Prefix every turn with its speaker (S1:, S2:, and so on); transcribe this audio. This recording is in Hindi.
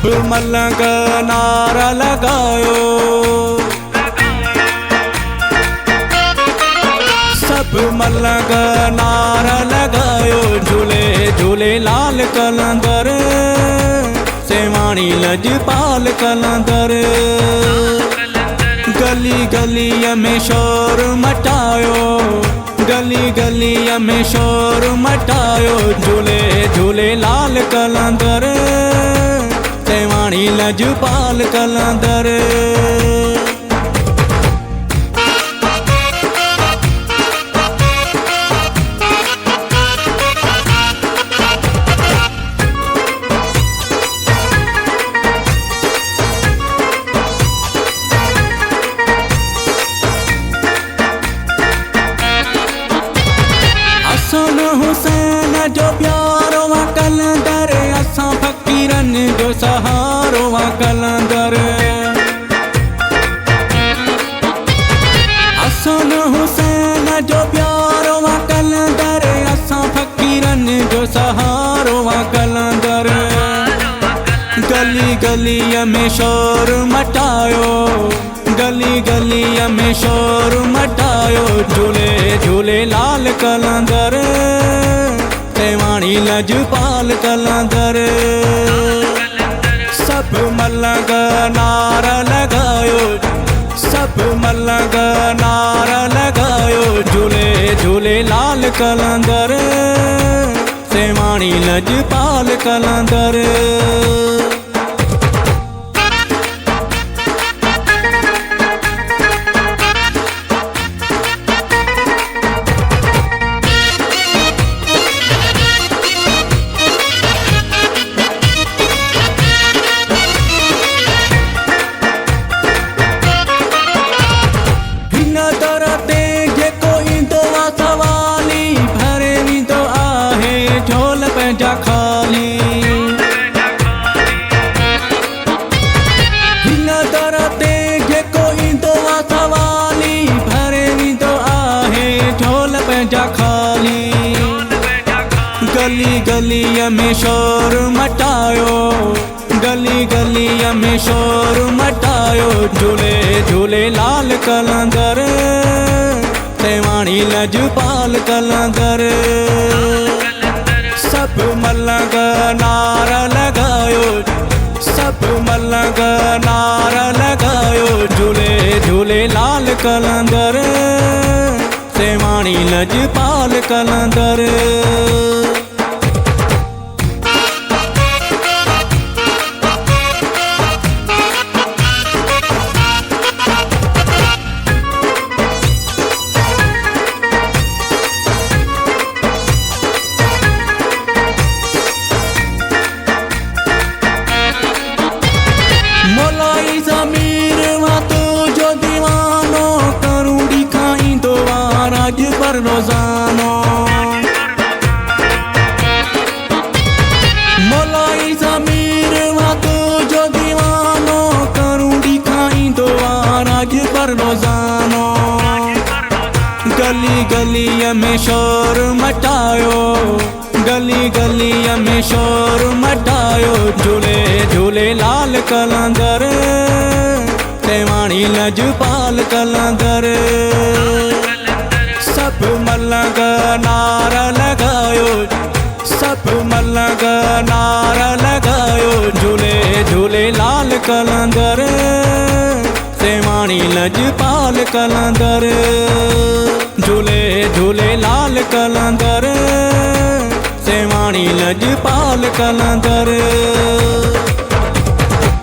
S1: मलंग नारा लगायो, सब मलंग नारा लगायो। झूले झूले लाल कलंदर, सेवाणी लजपाल कलंदर। गली गली में शोर मचायो, गली गली में शोर मचायो। झूले झूले लाल कलंदर, सेवाणी लजपाल कलंदर। हसन हुसैन जो प्यारो वा कलंदर, असां फकीरन जो सहारो वा कलंदर। हसन हुसैन जो प्यारो वा कलंदर, असां फकीरन जो सहारो वा कलंदर। गली गली में शोर मचायो, गली गली में शोर मचायो। झूले झूले लाल कलंदर, सेवाणी लजपाल कलंदर। सब मलंग नारा लगायो, सब मलंग नारा लगायो। झूले झूले लाल कलंदर, सेवाणी लजपाल कलंदर। जा खाली हिन दर ते जेको ईंदो आहे सवाली, भरे वींदो आहे झोल पंहिंजा खाली। गली गली में शोर मचायो, गली गली में शोर मचायो। झूले झूले लाल कलंदर, सेवाणी लजपाल कलंदर। सब मलंग नारा लगायो, सब मलंग नारा लगायो। झूले झूले लाल कलंदर, सेवाणी लजपाल कलंदर। मोलाई ज़मीर वा तो जो दीवानो, करूं दिखाईंदो आ राज पर रोज़ानो। मोलाई ज़मीर वा तो जो दीवानो, करूं दिखाईंदो आ राज पर रोज़ानो। गली गली में शोर मचायो, गली गली में शोर मचायो। झूले झूले लाल कलंदर, सेवाणी लजपाल कलंदर। सब मलंग नारा लगायो, सब मलंग नारा लगायो। झूले झूले लाल कलंदर, सेवाणी लजपाल कलंदर। झूले झूले लाल कलंदर, सेवाणी लजपाल कलंदर।